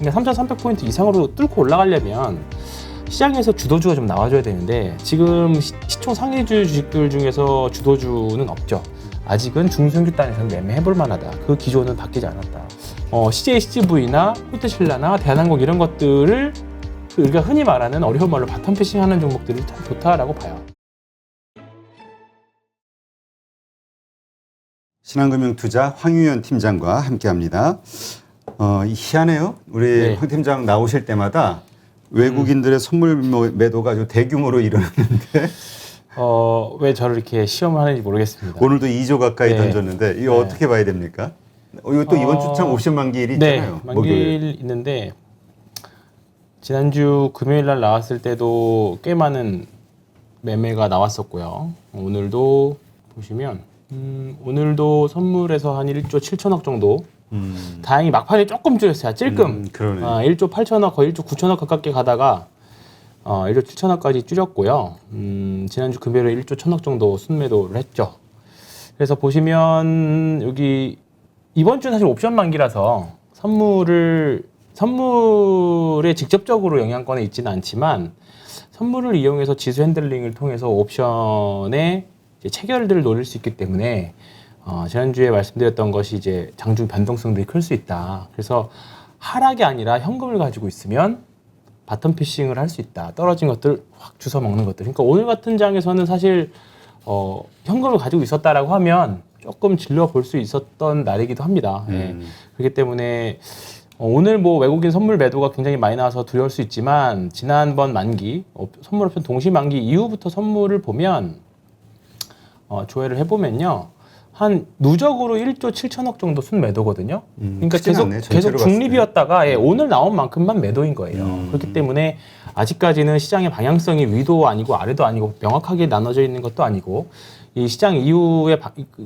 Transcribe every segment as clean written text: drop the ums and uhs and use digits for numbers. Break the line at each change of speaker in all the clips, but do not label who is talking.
그러니까 3,300포인트 이상으로 뚫고 올라가려면 시장에서 주도주가 좀 나와줘야 되는데 지금 시총 상위주 주식들 중에서 주도주는 없죠. 아직은 중소형주단에서는 매매해볼 만하다. 그 기조는 바뀌지 않았다. CJ, CGV나 호텔신라나 대한항공 이런 것들을 우리가 흔히 말하는 어려운 말로 바텀 피싱하는 종목들이 참 좋다라고 봐요.
신한금융투자 황유연 팀장과 함께합니다. 희한해요. 우리 황 팀장 나오실 때마다 외국인들의 선물 매도가 아주 대규모로 일어났는데
왜 저를 이렇게 시험을 하는지 모르겠습니다.
오늘도 2조 가까이 던졌는데 이거 어떻게 봐야 됩니까? 이거 또 이번 주 참 옵션 만기일이 있잖아요.
네, 만기일 있는데 지난주 금요일 날 나왔을 때도 꽤 많은 매매가 나왔었고요. 오늘도 보시면 오늘도 선물에서 한 1조 7천억 정도. 다행히 막판에 조금 줄였어요. 찔끔.
그러네.
1조 8천억, 거의 1조 9천억 가깝게 가다가 1조 7천억까지 줄였고요. 지난주 금요일에 1조 1천억 정도 순매도를 했죠. 그래서 보시면 여기 이번 주는 사실 옵션 만기라서 선물에 직접적으로 영향권에 있지는 않지만 선물을 이용해서 지수 핸들링을 통해서 옵션의 이제 체결들을 노릴 수 있기 때문에 지난주에 말씀드렸던 것이 이제 장중 변동성들이 클 수 있다. 그래서 하락이 아니라 현금을 가지고 있으면 바텀 피싱을 할 수 있다. 떨어진 것들 확 주워 먹는 것들. 그러니까 오늘 같은 장에서는 사실 현금을 가지고 있었다라고 하면 조금 질러 볼 수 있었던 날이기도 합니다. 예. 그렇기 때문에 오늘 뭐 외국인 선물 매도가 굉장히 많이 나와서 두려울 수 있지만 지난번 만기 선물 옵션 동시 만기 이후부터 선물을 보면 조회를 해보면요. 한 누적으로 1조 7천억 정도 순매도거든요. 그러니까 계속 중립이었다가 오늘 나온 만큼만 매도인 거예요. 그렇기 때문에 아직까지는 시장의 방향성이 위도 아니고 아래도 아니고 명확하게 나눠져 있는 것도 아니고 이 시장 이후에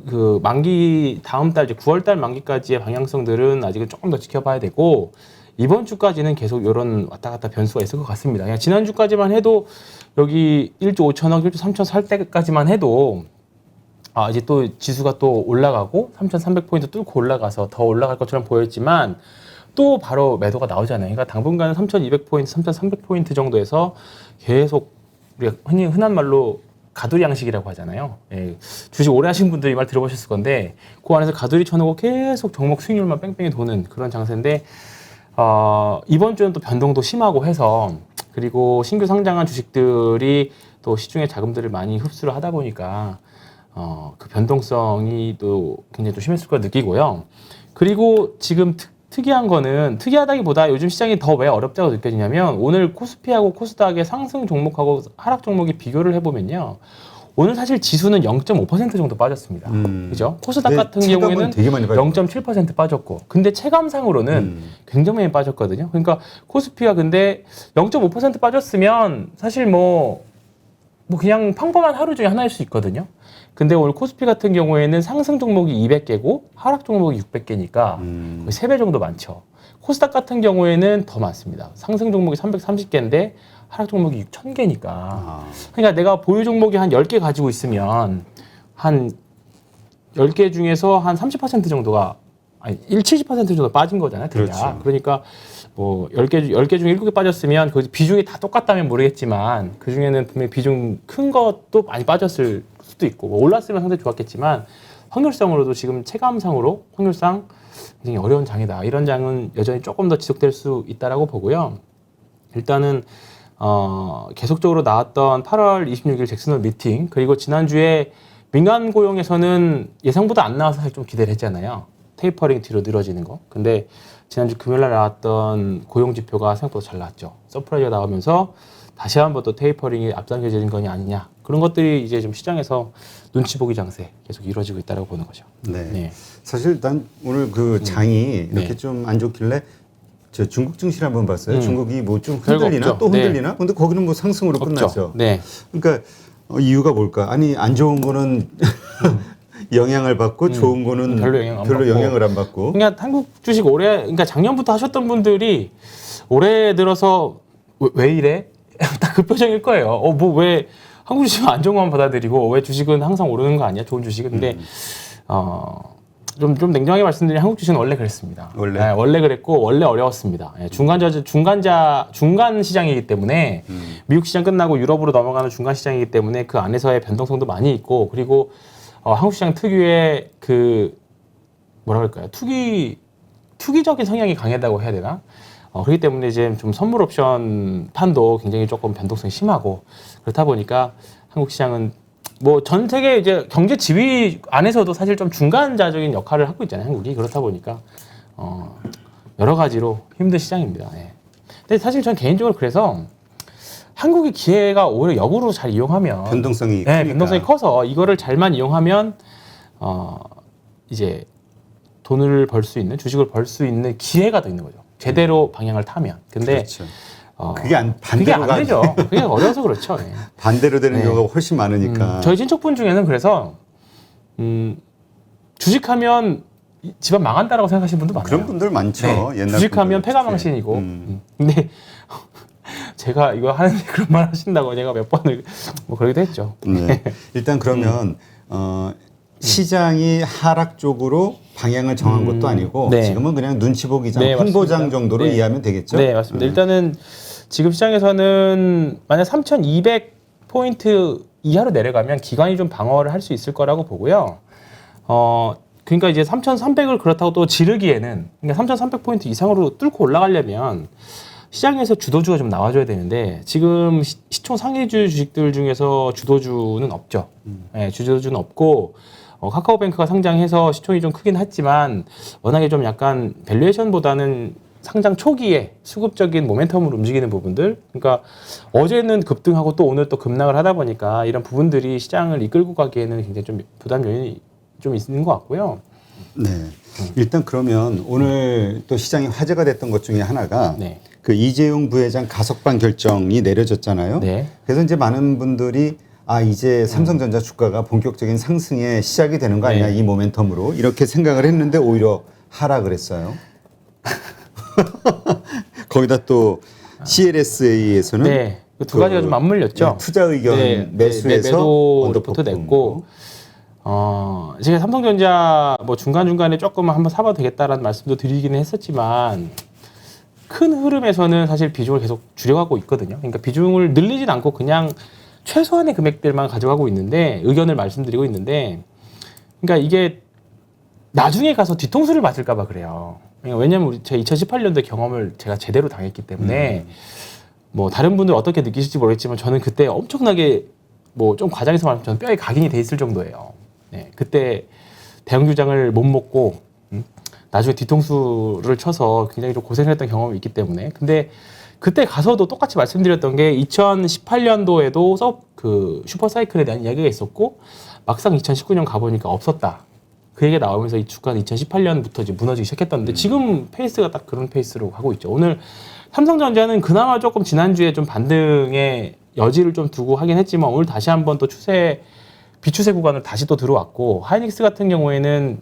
그 만기 다음 달 이제 9월 달 만기까지의 방향성들은 아직은 조금 더 지켜봐야 되고 이번 주까지는 계속 이런 왔다 갔다 변수가 있을 것 같습니다. 그냥 지난주까지만 해도 여기 1조 5천억, 1조 3천 살 때까지만 해도 이제 또 지수가 또 올라가고 3,300포인트 뚫고 올라가서 더 올라갈 것처럼 보였지만 또 바로 매도가 나오잖아요. 그러니까 당분간은 3,200포인트, 3,300포인트 정도에서 계속 우리가 흔한 말로 가두리 양식이라고 하잖아요. 예, 주식 오래 하신 분들이 말 들어보셨을 건데 그 안에서 가두리 쳐놓고 계속 종목 수익률만 뺑뺑이 도는 그런 장세인데 이번 주는 또 변동도 심하고 해서 그리고 신규 상장한 주식들이 또 시중에 자금들을 많이 흡수를 하다 보니까 그 변동성이 또 굉장히 또 심했을 걸 느끼고요. 그리고 지금 특이하다기보다 요즘 시장이 더 왜 어렵다고 느껴지냐면 오늘 코스피하고 코스닥의 상승 종목하고 하락 종목이 비교를 해보면요. 오늘 사실 지수는 0.5% 정도 빠졌습니다. 그죠? 코스닥 같은 경우에는 0.7% 빠졌고, 근데 체감상으로는 굉장히 많이 빠졌거든요. 그러니까 코스피가 근데 0.5% 빠졌으면 사실 뭐 그냥 평범한 하루 중에 하나일 수 있거든요. 근데 오늘 코스피 같은 경우에는 상승 종목이 200개고 하락 종목이 600개니까 거의 3배 정도 많죠. 코스닥 같은 경우에는 더 많습니다. 상승 종목이 330개인데 하락 종목이 6,000개니까. 그러니까 내가 보유 종목이 한 10개 가지고 있으면 한 10개 중에서 한 30% 정도가 70% 정도 빠진 거잖아요. 그렇죠. 그러니까 뭐 10개 중에 7개 빠졌으면 그 비중이 다 똑같다면 모르겠지만 그 중에는 분명히 비중 큰 것도 많이 빠졌을 수도 있고 뭐 올랐으면 상당히 좋았겠지만 확률상으로도 지금 체감상으로 확률상 굉장히 어려운 장이다. 이런 장은 여전히 조금 더 지속될 수 있다라고 보고요. 일단은 계속적으로 나왔던 8월 26일 잭슨홀 미팅 그리고 지난주에 민간 고용에서는 예상보다 안 나와서 사실 좀 기대를 했잖아요. 테이퍼링 뒤로 늘어지는 거. 근데 지난주 금요일날 나왔던 고용 지표가 생각보다 잘 나왔죠. 서프라이즈가 나오면서 다시 한번 또 테이퍼링이 앞당겨지는 거냐 아니냐. 그런 것들이 이제 좀 시장에서 눈치 보기 장세 계속 이루어지고 있다고 보는 거죠.
네. 사실 난 오늘 그 장이 이렇게 좀 안 좋길래 저 중국 증시를 한번 봤어요. 중국이 뭐 좀 흔들리나 또 흔들리나? 근데 거기는 뭐 상승으로 끝났죠. 그러니까 이유가 뭘까? 아니 안 좋은 거는 영향을 받고 좋은 거는 별로 영향을 안 받고.
그러니까 한국 주식 그러니까 작년부터 하셨던 분들이 올해 들어서 왜 이래? 딱 그 표정일 거예요. 뭐 왜 한국 주식은 안 좋은 것만 받아들이고 왜 주식은 항상 오르는 거 아니야? 좋은 주식은. 근데 좀 냉정하게 말씀드리면 한국 주식은 원래 그랬습니다. 원래 그랬고 원래 어려웠습니다. 중간 시장이기 때문에 미국 시장 끝나고 유럽으로 넘어가는 중간 시장이기 때문에 그 안에서의 변동성도 많이 있고 그리고 한국 시장 특유의 그 뭐라 그럴까요? 투기적인 성향이 강하다고 해야 되나? 그렇기 때문에 이제 좀 선물 옵션 판도 굉장히 조금 변동성이 심하고 그렇다 보니까 한국 시장은 뭐 전 세계 이제 경제 지위 안에서도 사실 좀 중간자적인 역할을 하고 있잖아요, 한국이. 그렇다 보니까 여러 가지로 힘든 시장입니다. 예. 근데 사실 전 개인적으로 그래서 한국의 기회가 오히려 역으로 잘 이용하면
변동성이
네, 변동성이 커서 이거를 잘만 이용하면 이제 돈을 벌 수 있는 주식을 벌 수 있는 기회가 더 있는 거죠. 제대로 방향을 타면. 근데
그렇죠. 그게 반대로
안 되죠. 그게 어려워서 그렇죠. 예.
반대로 되는 경우가 훨씬 많으니까.
저희 친척분 중에는 그래서 주식하면 집안 망한다라고 생각하시는 분도 많아요.
그런 분들 많죠.
네.
옛날
주식하면 패가망신이고. 근데 제가 이거 하는데 그런 말 하신다고 제가 몇 번을 뭐 그러기도 했죠.
네. 일단 그러면 시장이 하락 쪽으로 방향을 정한 것도 아니고
네.
지금은 그냥 눈치 보기장,
네,
홍보장
맞습니다.
정도로
네.
이해하면 되겠죠?
네, 맞습니다. 일단은 지금 시장에서는 만약 3,200포인트 이하로 내려가면 기관이 좀 방어를 할 수 있을 거라고 보고요. 그러니까 이제 3,300을 그렇다고 또 지르기에는 그러니까 3,300포인트 이상으로 뚫고 올라가려면 시장에서 주도주가 좀 나와줘야 되는데 지금 시총 상위주 주식들 중에서 주도주는 없죠. 네, 주도주는 없고 카카오뱅크가 상장해서 시총이 좀 크긴 했지만 워낙에 좀 약간 밸류에이션보다는 상장 초기에 수급적인 모멘텀으로 움직이는 부분들, 그러니까 어제는 급등하고 또 오늘 또 급락을 하다 보니까 이런 부분들이 시장을 이끌고 가기에는 굉장히 좀 부담 요인이 좀 있는 것 같고요.
네. 일단 그러면 오늘 또 시장이 화제가 됐던 것 중에 하나가
네.
그 이재용 부회장 가석방 결정이 내려졌잖아요.
네.
그래서 이제 많은 분들이 이제 삼성전자 주가가 본격적인 상승의 시작이 되는 거 아니냐,
네.
이 모멘텀으로 이렇게 생각을 했는데 오히려 하락을 했어요. 거기다 또 CLSA에서는
네. 그 두 가지가 좀 맞물렸죠.
네, 투자 의견 매수해서
매도 리포트 냈고, 제가 삼성전자 뭐 중간중간에 조금 한번 사봐도 되겠다라는 말씀도 드리기는 했었지만, 큰 흐름에서는 사실 비중을 계속 줄여가고 있거든요. 그러니까 비중을 늘리진 않고 그냥 최소한의 금액들만 가져가고 있는데, 의견을 말씀드리고 있는데, 그러니까 이게 나중에 가서 뒤통수를 맞을까봐 그래요. 왜냐면 제 2018년도 경험을 제가 제대로 당했기 때문에, 뭐 다른 분들 어떻게 느끼실지 모르겠지만 저는 그때 엄청나게 뭐 좀 과장해서 말하면 저는 뼈에 각인이 돼 있을 정도예요. 네, 그때 대형주장을 못 먹고 나중에 뒤통수를 쳐서 굉장히 좀 고생을 했던 경험이 있기 때문에. 근데 그때 가서도 똑같이 말씀드렸던 게 2018년도에도 그 슈퍼사이클에 대한 이야기가 있었고 막상 2019년 가보니까 없었다. 그 얘기가 나오면서 이 주가는 2018년부터 이제 무너지기 시작했던데 지금 페이스가 딱 그런 페이스로 가고 있죠. 오늘 삼성전자는 그나마 조금 지난주에 좀 반등의 여지를 좀 두고 하긴 했지만 오늘 다시 한번 또 비추세 구간을 다시 또 들어왔고, 하이닉스 같은 경우에는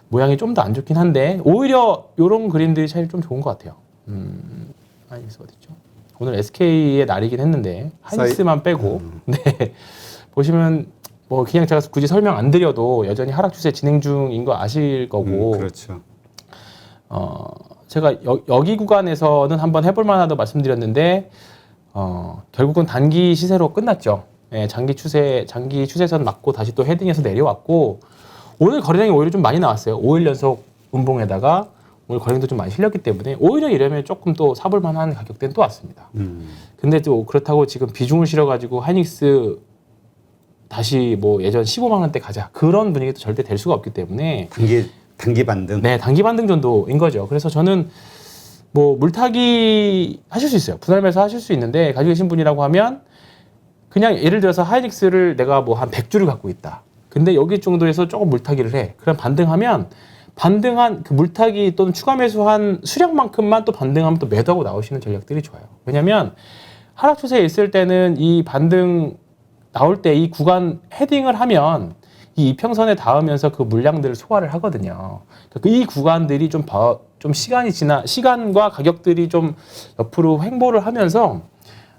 모양이 좀 더 안 좋긴 한데 오히려 이런 그림들이 사실 좀 좋은 것 같아요. 하이닉스 어딨죠? 오늘 SK의 날이긴 했는데 하이닉스만 빼고 네, 보시면 뭐 그냥 제가 굳이 설명 안 드려도 여전히 하락 추세 진행 중인 거 아실 거고.
그렇죠.
제가 여기 구간에서는 한번 해볼 만하다고 말씀드렸는데 결국은 단기 시세로 끝났죠. 예, 장기 추세선 맞고 다시 또 헤딩해서 내려왔고, 오늘 거래량이 오히려 좀 많이 나왔어요. 5일 연속 음봉에다가 오늘 거래량도 좀 많이 실렸기 때문에 오히려 이러면 조금 또 사볼 만한 가격대는 또 왔습니다. 근데 또 그렇다고 지금 비중을 실어가지고 하이닉스 다시 뭐 예전 15만 원대 가자, 그런 분위기도 절대 될 수가 없기 때문에
단기 반등.
네, 단기 반등 정도인 거죠. 그래서 저는 뭐 물타기 하실 수 있어요. 분할매수 하실 수 있는데, 가지고 계신 분이라고 하면 그냥 예를 들어서 하이닉스를 내가 뭐 한 100주를 갖고 있다. 근데 여기 정도에서 조금 물타기를 해. 그럼 반등하면 반등한 그 물타기 또는 추가 매수한 수량만큼만 또 반등하면 또 매도하고 나오시는 전략들이 좋아요. 왜냐면 하락 추세에 있을 때는 이 반등 나올 때 이 구간 헤딩을 하면 이 이평선에 닿으면서 그 물량들을 소화를 하거든요. 이 구간들이 좀 시간과 가격들이 좀 옆으로 횡보를 하면서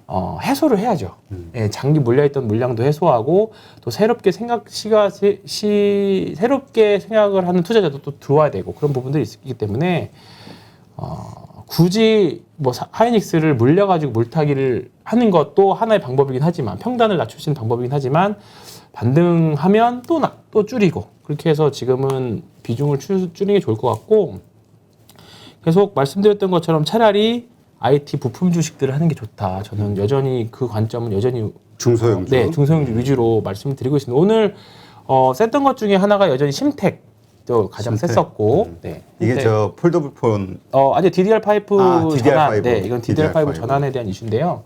해소를 해야죠. 예, 장기 몰려있던 물량도 해소하고 또 새롭게 새롭게 생각을 하는 투자자도 또 들어와야 되고 그런 부분들이 있기 때문에 굳이 뭐 하이닉스를 물려가지고 물타기를 하는 것도 하나의 방법이긴 하지만 평단을 낮출 수 있는 방법이긴 하지만 반등하면 또 줄이고 그렇게 해서 지금은 비중을 줄이는 게 좋을 것 같고 계속 말씀드렸던 것처럼 차라리 IT 부품 주식들을 하는 게 좋다. 저는 여전히 그 관점은 여전히
중소형주,
네, 중소형주 위주로 말씀을 드리고 있습니다. 오늘 셌던 것 중에 하나가 여전히 심텍도 가장 셌었고, 네.
이게 저 폴더블 폰
아니 DDR5 전환,
DDR5.
네, 이건 DDR5 전환에 대한 이슈인데요.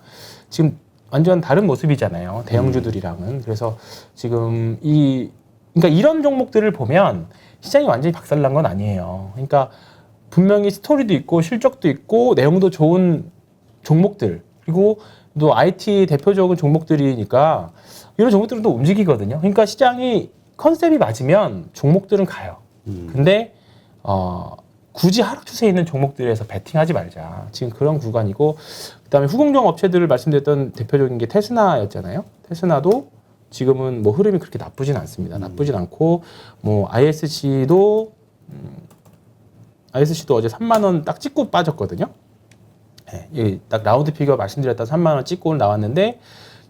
지금 완전 다른 모습이잖아요. 대형주들이랑은. 그래서 지금 그러니까 이런 종목들을 보면 시장이 완전히 박살난 건 아니에요. 그러니까 분명히 스토리도 있고 실적도 있고 내용도 좋은 종목들 그리고 또 IT 대표적인 종목들이니까 이런 종목들은 또 움직이거든요. 그러니까 시장이 컨셉이 맞으면 종목들은 가요. 근데 굳이 하락 추세에 있는 종목들에서 베팅하지 말자. 지금 그런 구간이고 그다음에 후공정 업체들을 말씀드렸던 대표적인 게 테스나였잖아요. 테스나도 지금은 뭐 흐름이 그렇게 나쁘진 않습니다. 나쁘진 않고 뭐 ISC도 어제 3만 원 딱 찍고 빠졌거든요. 네, 딱 라운드 피겨 말씀드렸다 3만 원 찍고 나왔는데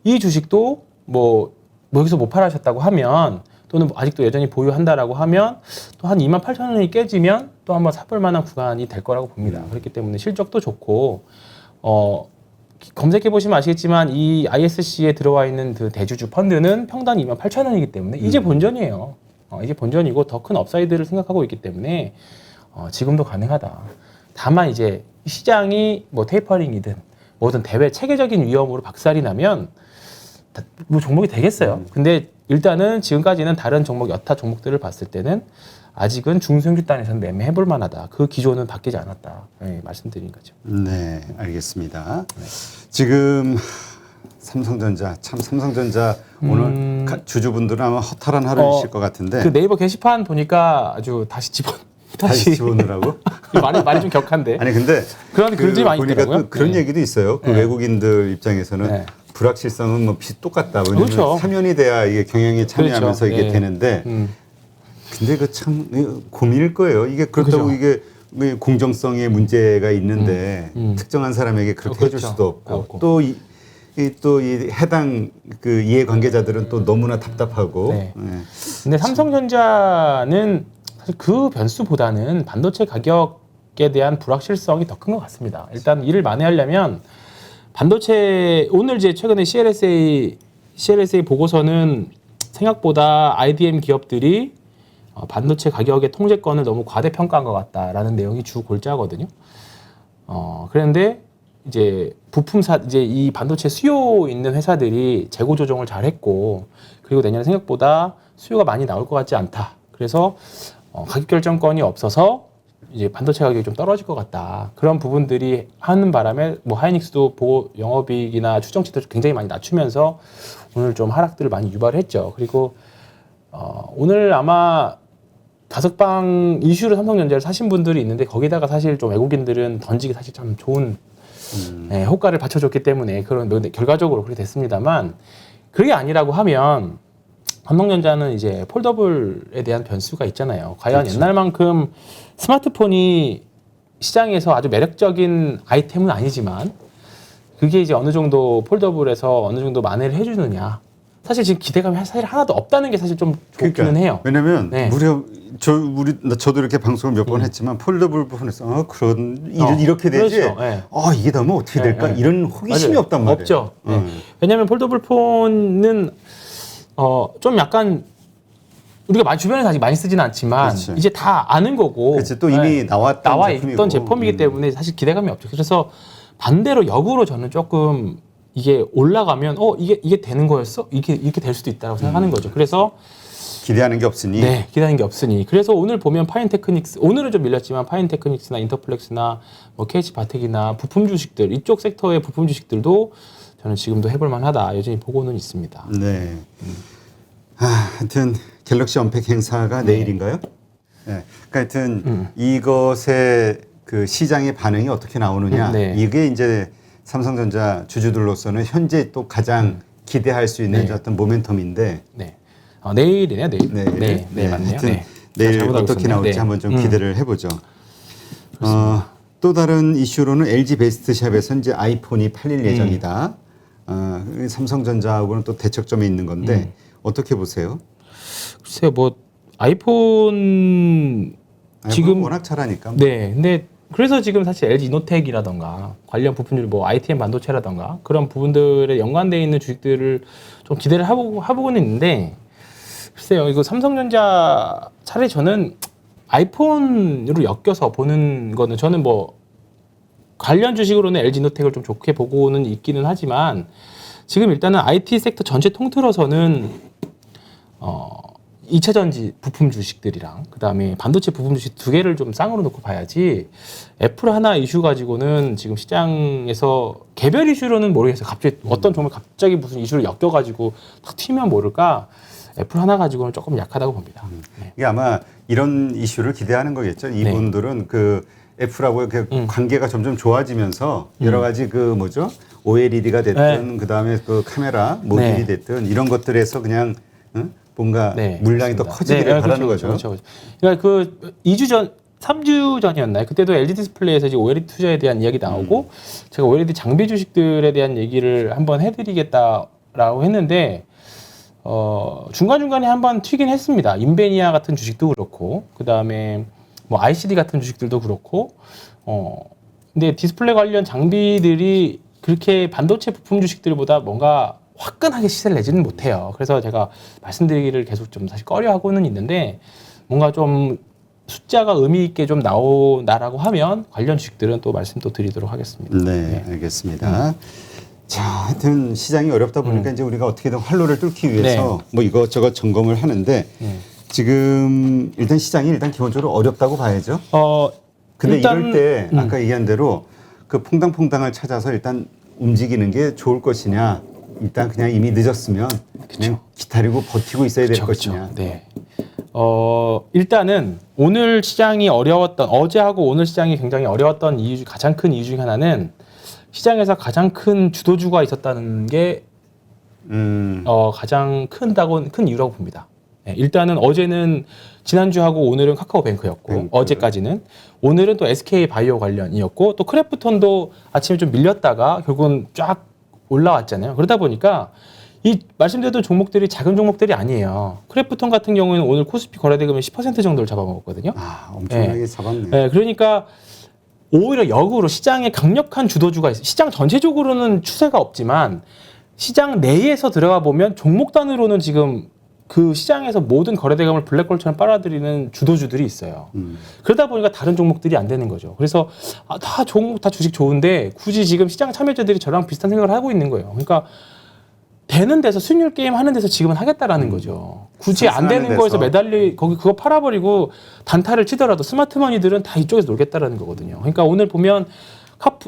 이 주식도 뭐 여기서 못 팔아셨다고 하면 또는 아직도 여전히 보유한다라고 하면 또 한 28,000원이 깨지면 또 한번 사볼 만한 구간이 될 거라고 봅니다. 그렇기 때문에 실적도 좋고 검색해 보시면 아시겠지만 이 ISC에 들어와 있는 그 대주주 펀드는 평단 28,000원이기 때문에 이제 본전이에요. 이제 본전이고 더 큰 업사이드를 생각하고 있기 때문에 지금도 가능하다. 다만 이제 시장이 뭐 테이퍼링이든 뭐든 대외 체계적인 위험으로 박살이 나면 뭐 종목이 되겠어요. 근데 일단은 지금까지는 다른 종목 여타 종목들을 봤을 때는 아직은 중소형주 단에서는 매매해볼 만하다. 그 기조는 바뀌지 않았다. 네, 말씀드린 거죠.
네, 알겠습니다. 네. 지금 삼성전자 오늘 주주분들은 아마 허탈한 하루이실 것 같은데
그 네이버 게시판 보니까 아주 다시
집어넣으라고?
말이 좀 격한데.
아니 근데
그런 글들이 많이
보니까
있더라고요.
그런 얘기도 있어요. 그 외국인들 입장에서는 불확실성은 뭐 똑같다. 왜냐면
그렇죠.
사면이 돼야 이게 경영에 참여하면서 이게 되는데 근데 그 참 고민일 거예요. 이게 그렇다고
그렇죠.
이게 공정성에 문제가 있는데 특정한 사람에게 그렇게 해줄 수도 없고 또 이 해당 그 이해관계자들은 또 너무나 답답하고.
네. 근데 삼성전자는 사실 그 변수보다는 반도체 가격에 대한 불확실성이 더 큰 것 같습니다. 일단 이를 만회하려면 반도체 오늘 이제 최근에 CLSA 보고서는 생각보다 IDM 기업들이 반도체 가격의 통제권을 너무 과대평가한 것 같다라는 내용이 주 골자거든요. 그런데 이제 이제 이 반도체 수요 있는 회사들이 재고 조정을 잘했고 그리고 내년에 생각보다 수요가 많이 나올 것 같지 않다. 그래서 가격 결정권이 없어서 이제 반도체 가격이 좀 떨어질 것 같다. 그런 부분들이 하는 바람에 뭐 하이닉스도 보고 영업이익이나 추정치도 굉장히 많이 낮추면서 오늘 좀 하락들을 많이 유발했죠. 그리고 오늘 아마 다석방 이슈로 삼성전자를 사신 분들이 있는데 거기다가 사실 좀 외국인들은 던지기 사실 참 좋은 효과를 받쳐줬기 때문에 그런 결과적으로 그렇게 됐습니다만 그게 아니라고 하면 삼성전자는 이제 폴더블에 대한 변수가 있잖아요. 과연
그렇죠.
옛날만큼 스마트폰이 시장에서 아주 매력적인 아이템은 아니지만 그게 이제 어느 정도 폴더블에서 어느 정도 만회를 해주느냐. 사실 지금 기대감이 사실 하나도 없다는 게 사실 좀 좋기는 해요.
왜냐면 무려 저도 이렇게 방송을 몇 번 했지만 폴더블 부분에서 그런 이렇게 되지.
그렇죠. 네.
이게 나면 어떻게 될까? 이런 호기심이
맞아요.
없단 말이에요.
없죠. 왜냐하면 폴더블 폰은 좀 약간 우리가 주변에서 아직 많이 쓰지는 않지만
그렇지.
이제 다 아는 거고.
그렇지. 또 이미 나와
있던 제품이기 때문에 사실 기대감이 없죠. 그래서 반대로 역으로 저는 조금 이게 올라가면 이게 되는 거였어? 이렇게 될 수도 있다고 생각하는 거죠. 그래서
기대하는 게 없으니.
네, 기대하는 게 없으니. 그래서 오늘 보면 파인테크닉스 오늘은 좀 밀렸지만 파인테크닉스나 인터플렉스나 뭐 KH 바텍이나 부품 주식들 이쪽 섹터의 부품 주식들도 저는 지금도 해볼 만하다. 여전히 보고는 있습니다.
네. 하여튼 갤럭시 언팩 행사가 내일인가요? 네. 그러니까 하여튼 이것의 그 시장의 반응이 어떻게 나오느냐. 이게 이제 삼성전자 주주들로서는 현재 또 가장 기대할 수 있는
네.
어떤 모멘텀인데.
네. 내일이네요, 내일.
네,
맞네요.
하여튼
네.
내일 어떻게 나올지
네.
한번 좀 기대를 해보죠. 또 다른 이슈로는 LG 베스트샵에서 이제 아이폰이 팔릴 예정이다. 삼성전자하고는 또 대척점에 있는 건데 어떻게 보세요?
글쎄요, 뭐 아이폰 지금
워낙 잘하니까.
네, 근데 그래서 지금 사실 LG 이노텍이라던가 관련 부품들 뭐 ITM 반도체라던가 그런 부분들에 연관되어 있는 주식들을 좀 기대를 하고는 있는데 글쎄요, 이거 삼성전자 차라리 저는 아이폰으로 엮여서 보는 거는 저는 뭐 관련 주식으로는 LG 이노텍을 좀 좋게 보고는 있기는 하지만 지금 일단은 IT 섹터 전체 통틀어서는 2차 전지 부품 주식들이랑 그다음에 반도체 부품 주식 두 개를 좀 쌍으로 놓고 봐야지 애플 하나 이슈 가지고는 지금 시장에서 개별 이슈로는 모르겠어요. 갑자기 어떤 종목 갑자기 무슨 이슈를 엮여가지고 탁 튀면 모를까 애플 하나 가지고는 조금 약하다고 봅니다. 네.
이게 아마 이런 이슈를 기대하는 거겠죠. 이분들은 그 애플하고 관계가 점점 좋아지면서 여러 가지 그 뭐죠? OLED가 됐든 그다음에 그 카메라 모듈이 됐든 이런 것들에서 그냥 뭔가 물량이 더 커지기를 바라는 거죠.
그렇죠. 그러니까 그 2주 전, 3주 전이었나요? 그때도 LG 디스플레이에서 이제 OLED 투자에 대한 이야기 나오고 제가 OLED 장비 주식들에 대한 얘기를 한번 해드리겠다라고 했는데 중간중간에 한번 튀긴 했습니다. 인베니아 같은 주식도 그렇고 그다음에 뭐 ICD 같은 주식들도 그렇고 근데 디스플레이 관련 장비들이 그렇게 반도체 부품 주식들보다 뭔가 화끈하게 시세를 내지는 못해요. 그래서 제가 말씀드리기를 계속 좀 사실 꺼려하고는 있는데 뭔가 좀 숫자가 의미 있게 좀 나오나라고 하면 관련 주식들은 또 말씀 또 드리도록 하겠습니다.
네, 알겠습니다. 자, 하여튼 시장이 어렵다 보니까 이제 우리가 어떻게든 활로를 뚫기 위해서 뭐 이것저것 점검을 하는데 지금 일단 시장이 일단 기본적으로 어렵다고 봐야죠. 근데 이럴 때 아까 얘기한 대로 그 퐁당퐁당을 찾아서 일단 움직이는 게 좋을 것이냐, 일단 그냥 이미 늦었으면 그냥 기다리고 버티고 있어야 될 것이냐.
네. 일단은 오늘 시장이 어려웠던 어제하고 오늘 시장이 굉장히 어려웠던 이유 가장 큰 이유 중에 하나는 시장에서 가장 큰 주도주가 있었다는 게 가장 큰 이유라고 봅니다. 네, 일단은 어제는 지난주하고 오늘은 카카오뱅크였고 어제까지는 오늘은 또 SK 바이오 관련이었고 또 크래프톤도 아침에 좀 밀렸다가 결국은 쫙 올라왔잖아요. 그러다 보니까 이 말씀드렸던 종목들이 작은 종목들이 아니에요. 크래프톤 같은 경우에는 오늘 코스피 거래대금의 10% 정도를 잡아먹었거든요.
엄청나게 잡았네.
네, 그러니까 오히려 역으로 시장에 강력한 주도주가 있어요. 시장 전체적으로는 추세가 없지만 시장 내에서 들어가 보면 종목 단위로는 지금 그 시장에서 모든 거래대금을 블랙홀처럼 빨아들이는 주도주들이 있어요. 그러다 보니까 다른 종목들이 안 되는 거죠. 그래서 다 종목 다 주식 좋은데 굳이 지금 시장 참여자들이 저랑 비슷한 생각을 하고 있는 거예요. 그러니까 되는 데서 수익률 게임 하는 데서 지금은 하겠다라는 거죠. 굳이 안 되는 거에서 매달리 거기 그거 팔아버리고 단타를 치더라도 스마트머니들은 다 이쪽에서 놀겠다라는 거거든요. 그러니까 오늘 보면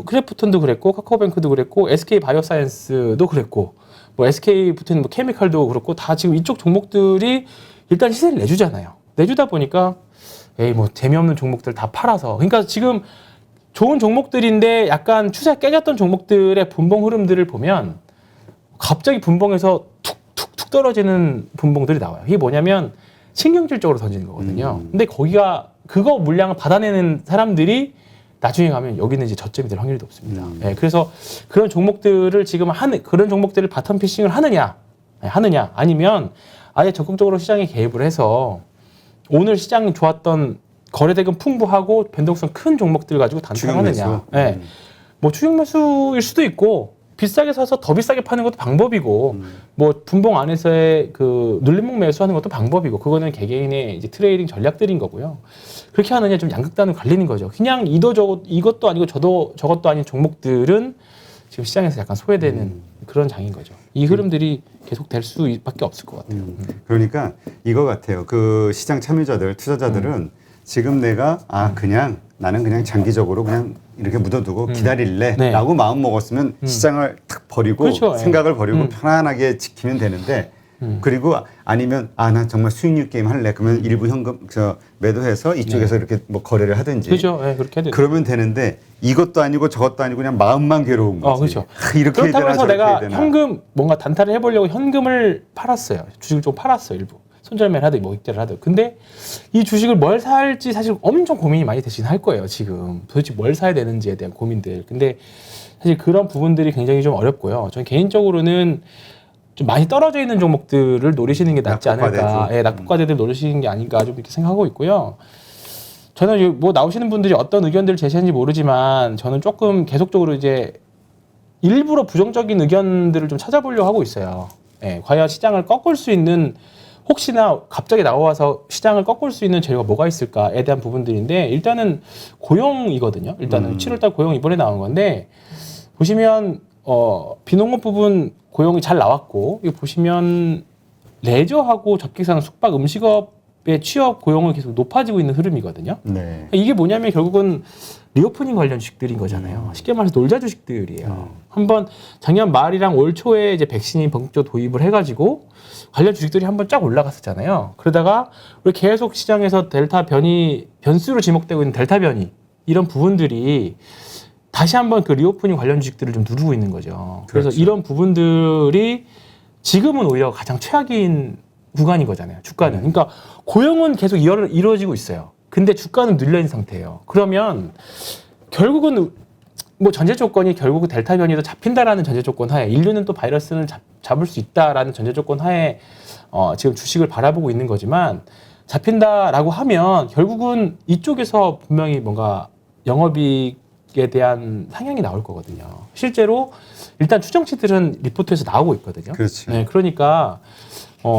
크래프톤도 그랬고 카카오뱅크도 그랬고 SK 바이오사이언스도 그랬고 뭐 SK 붙은 뭐 케미칼도 그렇고 다 지금 이쪽 종목들이 일단 시세를 내주잖아요. 내주다 보니까 에이 뭐 재미없는 종목들 다 팔아서 그러니까 지금 좋은 종목들인데 약간 추세 깨졌던 종목들의 분봉 흐름들을 보면 갑자기 분봉에서 툭툭툭 떨어지는 분봉들이 나와요. 이게 뭐냐면 신경질적으로 던지는 거거든요. 근데 거기가 그거 물량을 받아내는 사람들이 나중에 가면 여기는 이제 저점이 될 확률이 높습니다. 네, 그래서 그런 종목들을 지금 그런 종목들을 바텀 피싱을 하느냐 아니면 아예 적극적으로 시장에 개입을 해서 오늘 시장이 좋았던 거래대금 풍부하고 변동성 큰 종목들 가지고 단타를 하느냐. 네. 뭐 추격 매수일 수도 있고 비싸게 사서 더 비싸게 파는 것도 방법이고 뭐 분봉 안에서의 그 눌림목 매수하는 것도 방법이고 그거는 개개인의 이제 트레이딩 전략들인 거고요. 그렇게 하느냐 좀 양극단으로 갈리는 거죠. 그냥 이것도 아니고 저것도 아닌 종목들은 지금 시장에서 약간 소외되는 그런 장인 거죠. 이 흐름들이 계속 될 수밖에 없을 것 같아요.
그러니까 이거 같아요. 그 시장 참여자들, 투자자들은 지금 내가 나는 그냥 장기적으로 그냥 이렇게 묻어두고 기다릴래 라고 마음 먹었으면 시장을 탁 버리고 생각을 버리고 편안하게 지키면 되는데 그리고 아니면 나 정말 수익률 게임 할래. 그러면 일부 현금 매도해서 이쪽에서 이렇게 뭐 거래를 하든지.
그렇죠. 네, 그렇게 해야
그러면 되는데 이것도 아니고 저것도 아니고 그냥 마음만 괴로운 거지.
그렇죠.
이렇게
그렇다고 해서 내가
되나.
현금 뭔가 단타를 해보려고 현금을 팔았어요. 주식을 좀 팔았어요. 일부. 손절매를 하든 뭐 익절을 하든. 근데 이 주식을 뭘 살지 사실 엄청 고민이 많이 되긴 할 거예요. 지금 도대체 뭘 사야 되는지에 대한 고민들. 근데 사실 그런 부분들이 굉장히 좀 어렵고요. 저는 개인적으로는 좀 많이 떨어져 있는 종목들을 노리시는 게 낫지 않을까. 예, 낙폭과대들 노리시는 게 아닌가 좀 이렇게 생각하고 있고요. 저는 뭐 나오시는 분들이 어떤 의견들을 제시하는지 모르지만 저는 조금 계속적으로 이제 일부러 부정적인 의견들을 좀 찾아보려고 하고 있어요. 예, 과연 시장을 꺾을 수 있는 혹시나 갑자기 나와서 시장을 꺾을 수 있는 재료가 뭐가 있을까에 대한 부분들인데 일단은 고용이거든요. 일단은 7월달 고용 이번에 나온 건데 보시면 비농업 부분 고용이 잘 나왔고 이거 보시면 레저하고 접객상 숙박 음식업의 취업 고용은 계속 높아지고 있는 흐름이거든요.
네.
이게 뭐냐면 결국은 리오프닝 관련 주식들인 거잖아요. 쉽게 말해서 놀자 주식들이에요. 한번 작년 말이랑 올 초에 이제 백신이 본격적으로 도입을 해가지고 관련 주식들이 한번 쫙 올라갔었잖아요. 그러다가 우리 계속 시장에서 델타 변수로 지목되고 있는 델타 변이 이런 부분들이 다시 한번 그 리오프닝 관련 주식들을 좀 누르고 있는 거죠. 그래서
그렇죠.
이런 부분들이 지금은 오히려 가장 최악인 구간인 거잖아요. 주가는. 그러니까 고용은 계속 이루어지고 있어요. 근데 주가는 눌려있는 상태예요. 그러면 결국은 뭐 전제 조건이 결국은 델타 변이도 잡힌다라는 전제 조건 하에 인류는 또 바이러스는 잡을 수 있다라는 전제 조건 하에 지금 주식을 바라보고 있는 거지만 잡힌다라고 하면 결국은 이쪽에서 분명히 뭔가 영업이익에 대한 상향이 나올 거거든요. 실제로 일단 추정치들은 리포트에서 나오고 있거든요.
그렇지.
네, 그러니까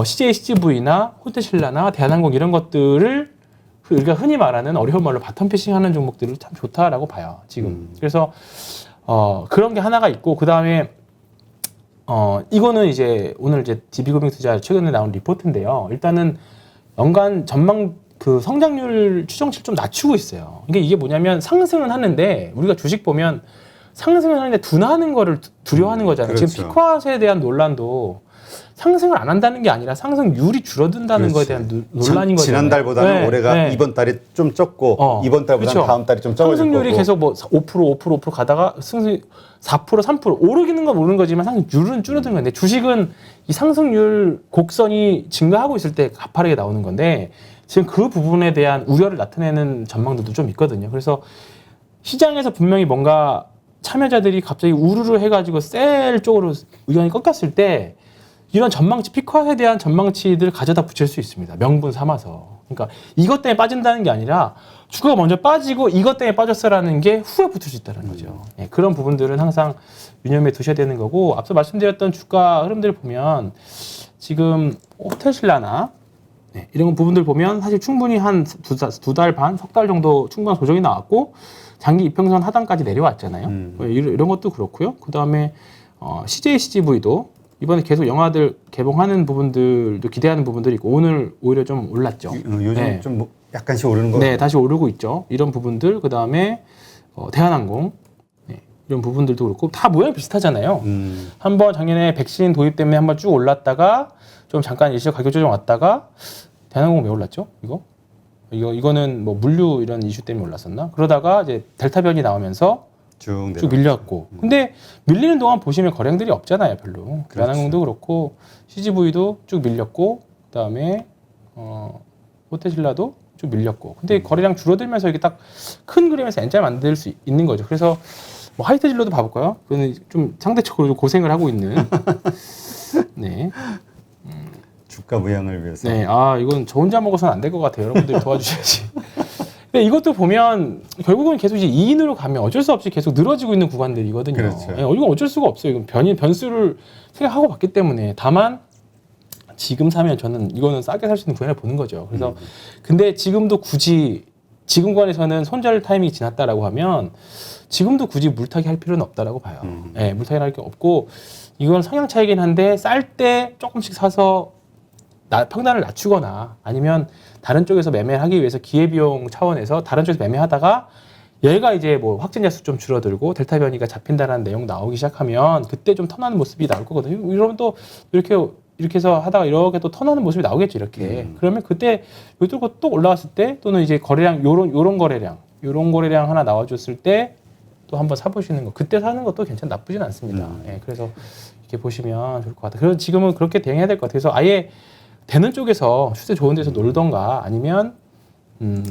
CJ, CGV나 호텔신라나 대한항공 이런 것들을 우리가 흔히 말하는 어려운 말로 바텀 피싱하는 종목들을 참 좋다라고 봐요. 지금. 그래서 그런 게 하나가 있고 그 다음에 이거는 이제 오늘 이제 DB금융투자 최근에 나온 리포트인데요. 일단은 연간 전망 그 성장률 추정치를 좀 낮추고 있어요. 이게 뭐냐면 상승은 하는데 우리가 주식 보면 상승을 하는데 둔화하는 거를 두려워하는 거잖아요.
그렇죠.
지금 피크아웃에 대한 논란도 상승을 안 한다는 게 아니라 상승률이 줄어든다는 거에 대한 논란인 거잖아요.
지난달보다는
네,
올해가
네.
이번 달이 좀 적고 이번 달보다는
그렇죠.
다음 달이 좀 적어질
상승률이
거고.
계속 뭐 5% 가다가 상승 4%, 3% 오르기는 건 오르는 거지만 상승률은 줄어드는 건데 주식은 이 상승률 곡선이 증가하고 있을 때 가파르게 나오는 건데 지금 그 부분에 대한 우려를 나타내는 전망들도 좀 있거든요. 그래서 시장에서 분명히 뭔가 참여자들이 갑자기 우르르 해가지고 셀 쪽으로 의견이 꺾였을 때 이런 전망치, 피크아웃에 대한 전망치들 가져다 붙일 수 있습니다. 명분 삼아서. 그러니까 이것 때문에 빠진다는 게 아니라 주가가 먼저 빠지고 이것 때문에 빠졌어라는 게 후에 붙을 수 있다는 거죠. 네, 그런 부분들은 항상 유념해 두셔야 되는 거고 앞서 말씀드렸던 주가 흐름들을 보면 지금 호텔신라나 네, 이런 부분들 보면 사실 충분히 한 두 달 반, 석 달 정도 충분한 조정이 나왔고 장기 이평선 하단까지 내려왔잖아요. 이런 것도 그렇고요. 그 다음에 CJ, CGV도 이번에 계속 영화들 개봉하는 부분들도 기대하는 부분들이 있고 오늘 오히려 좀 올랐죠.
요즘
네.
좀 뭐 약간씩 오르는 거.
네, 다시 오르고 있죠. 이런 부분들 그 다음에 대한항공 네, 이런 부분들도 그렇고 다 모양이 비슷하잖아요. 한번 작년에 백신 도입 때문에 한번 쭉 올랐다가 좀 잠깐 일시적 가격 조정 왔다가 대한항공 왜 올랐죠? 이거는 뭐 물류 이런 이슈 때문에 올랐었나? 그러다가 이제 델타 변이 나오면서 쭉 밀렸고. 근데 밀리는 동안 보시면 거래량들이 없잖아요, 별로. 대한항공도 그렇고 CGV도 쭉 밀렸고, 그다음에 호텔신라도 쭉 밀렸고. 근데 거래량 줄어들면서 이게 딱 큰 그림에서 N자 만들 수 있는 거죠. 그래서 뭐 하이트진로도 봐볼까요? 그거는 좀 상대적으로 좀 고생을 하고 있는. 네.
주가 부양을 위해서.
네, 이건 저 혼자 먹어서는 안 될 것 같아요. 여러분들이 도와주셔야지. 근데 이것도 보면 결국은 계속 이제 2인으로 가면 어쩔 수 없이 계속 늘어지고 있는 구간들이거든요.
그렇죠.
네, 이건 어쩔 수가 없어요. 이건 변수를 생각하고 봤기 때문에. 다만 지금 사면 저는 이거는 싸게 살 수 있는 구간을 보는 거죠. 그래서 근데 지금도 굳이 지금 구간에서는 손절 타이밍이 지났다라고 하면 지금도 굳이 물타기 할 필요는 없다라고 봐요. 네, 물타기 할 게 없고 이건 성향 차이긴 한데 쌀 때 조금씩 사서 평단을 낮추거나 아니면 다른 쪽에서 매매하기 위해서 기회비용 차원에서 다른 쪽에서 매매하다가 얘가 이제 뭐 확진자 수 좀 줄어들고 델타 변이가 잡힌다는 내용 나오기 시작하면 그때 좀 턴하는 모습이 나올 거거든요. 이러면 또 이렇게 이렇게 해서 하다가 이렇게 또 턴하는 모습이 나오겠죠, 이렇게. 그러면 그때 요쪽 또 올라왔을 때 또는 이제 거래량 요런 거래량 하나 나와줬을 때 또 한번 사보시는 거. 그때 사는 것도 나쁘진 않습니다. 예, 그래서 이렇게 보시면 좋을 것 같아요. 그래서 지금은 그렇게 대응해야 될 것 같아요. 그래서 아예 되는 쪽에서 추세 좋은 데서 놀던가 아니면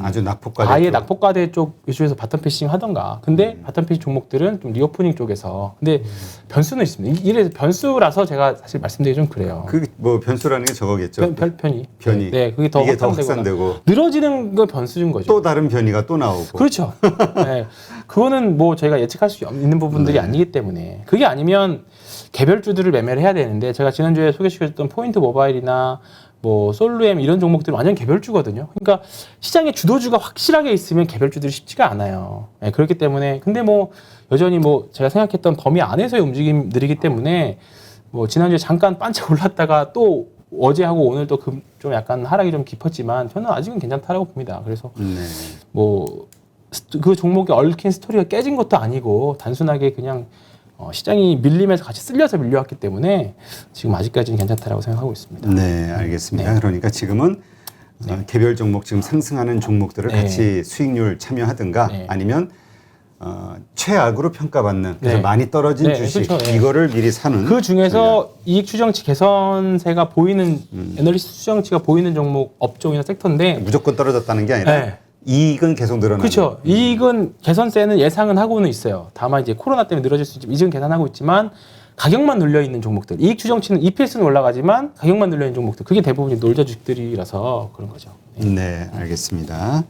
아주 낙폭과대
아예
쪽.
낙폭과대 쪽 이슈에서 바텀 패싱 하던가. 근데 바텀 패싱 종목들은 좀 리오프닝 쪽에서. 근데 변수는 있습니다. 이래서 변수라서 제가 사실 말씀드리기 좀 그래요.
그 뭐 변수라는 게 저거겠죠.
편이.
변이.
네, 그게 더
이게 더
확산되고
확산되고
늘어지는 건 변수인 거죠.
또 다른 변이가 또 나오고.
그렇죠. 네. 그거는 뭐 저희가 예측할 수 있는 부분들이 아니기 때문에 그게 아니면 개별주들을 매매를 해야 되는데 제가 지난주에 소개시켜줬던 포인트 모바일이나 뭐 솔루엠 이런 종목들은 완전 개별주거든요. 그러니까 시장의 주도주가 확실하게 있으면 개별주들이 쉽지가 않아요. 네, 그렇기 때문에 근데 뭐 여전히 뭐 제가 생각했던 범위 안에서의 움직임들이기 때문에 뭐 지난주에 잠깐 반짝 올랐다가 또 어제하고 오늘 또 좀 약간 하락이 좀 깊었지만 저는 아직은 괜찮다라고 봅니다. 그래서 뭐 그 종목에 얽힌 스토리가 깨진 것도 아니고 단순하게 그냥 시장이 밀리면서 같이 쓸려서 밀려왔기 때문에 지금 아직까지는 괜찮다라고 생각하고 있습니다.
네, 알겠습니다. 그러니까 지금은 개별 종목 지금 상승하는 종목들을 같이 수익률 참여하든가 아니면 최악으로 평가받는 그래서 많이 떨어진 주식
그렇죠.
이거를 미리 사는
그 중에서 이익 추정치 개선세가 보이는 애널리스트 추정치가 보이는 종목 업종이나 섹터인데
무조건 떨어졌다는 게 아니라 이익은 계속 늘어나는.
그렇죠. 이익은 개선세는 예상은 하고는 있어요. 다만 이제 코로나 때문에 늘어질 수 있지만 이익은 계산하고 있지만 가격만 눌려 있는 종목들. 이익 추정치는 EPS는 올라가지만 가격만 눌려 있는 종목들. 그게 대부분 놀자 주식들이라서 그런 거죠.
네, 알겠습니다.